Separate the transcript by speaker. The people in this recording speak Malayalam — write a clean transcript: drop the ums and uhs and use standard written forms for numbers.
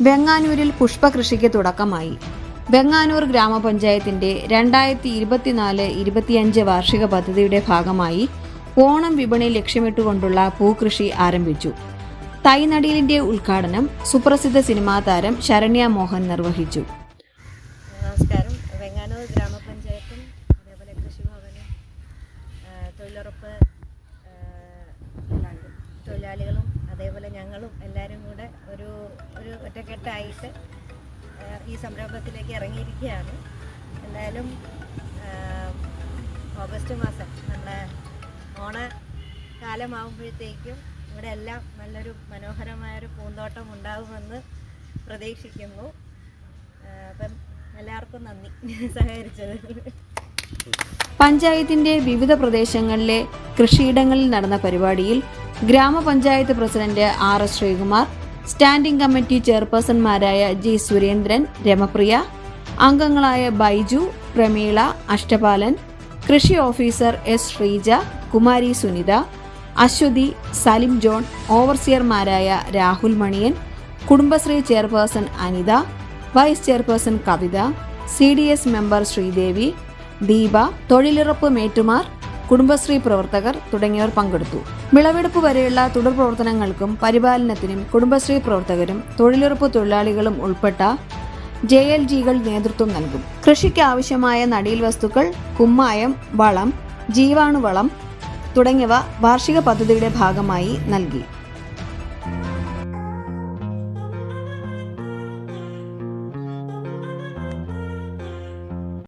Speaker 1: വെങ്ങാനൂരിൽ പുഷ്പകൃഷിക്ക് തുടക്കമായി. വെങ്ങാനൂർ ഗ്രാമപഞ്ചായത്തിന്റെ 2024-25 വാർഷിക പദ്ധതിയുടെ ഭാഗമായി ഓണം വിപണി ലക്ഷ്യമിട്ടുകൊണ്ടുള്ള പൂക്കൃഷി ആരംഭിച്ചു. തൈനടീലിന്റെ ഉദ്ഘാടനം സുപ്രസിദ്ധ സിനിമാ താരം ശരണ്യ മോഹൻ നിർവഹിച്ചു.
Speaker 2: നമസ്കാരം. വെങ്ങാനൂർ ഗ്രാമപഞ്ചായത്തും അതേപോലെ കൃഷിഭവനും തൊഴിലുറപ്പ് തൊഴിലാളികളും അതേപോലെ ഞങ്ങളും എല്ലാവരും കൂടെ ഒരു ഒറ്റക്കെട്ടായിട്ട് ഈ സംരംഭത്തിലേക്ക് ഇറങ്ങിയിരിക്കുകയാണ്. എന്തായാലും ഓഗസ്റ്റ് മാസം നമ്മുടെ ഓണക്കാലമാകുമ്പോഴത്തേക്കും ഇവിടെ എല്ലാം നല്ലൊരു മനോഹരമായൊരു പൂന്തോട്ടം ഉണ്ടാകുമെന്ന് പ്രതീക്ഷിക്കുന്നു. അപ്പം എല്ലാവർക്കും നന്ദി സഹകരിച്ചത്.
Speaker 1: പഞ്ചായത്തിന്റെ വിവിധ പ്രദേശങ്ങളിലെ കൃഷിയിടങ്ങളിൽ നടന്ന പരിപാടിയിൽ ഗ്രാമപഞ്ചായത്ത് president RS Sreekumar, standing committee ചെയർപേഴ്സൺമാരായ G സുരേന്ദ്രൻ, രമപ്രിയ, അംഗങ്ങളായ ബൈജു, പ്രമീള, അഷ്ടപാലൻ, കൃഷി officer S Sreeja, Kumari Sunitha, Aswathy, Salim John, ഓവർസിയർമാരായ Rahul Maniyan, Kudumbashree chairperson Anitha, vice chairperson Kavitha, CDS member Sreedevi, Deepa, തൊഴിലുറപ്പ് മേറ്റുമാർ, കുടുംബശ്രീ പ്രവർത്തകർ തുടങ്ങിയവർ പങ്കെടുത്തു. വിളവെടുപ്പ് വരെയുള്ള തുടർ പ്രവർത്തനങ്ങൾക്കും പരിപാലനത്തിനും കുടുംബശ്രീ പ്രവർത്തകരും തൊഴിലുറപ്പ് തൊഴിലാളികളും ഉൾപ്പെട്ട JLGകൾ നേതൃത്വം നൽകും. കൃഷിക്ക് ആവശ്യമായ നടീൽ വസ്തുക്കൾ, കുമ്മായം, വളം, ജീവാണുവളം തുടങ്ങിയവ വാർഷിക പദ്ധതിയുടെ ഭാഗമായി നൽകി.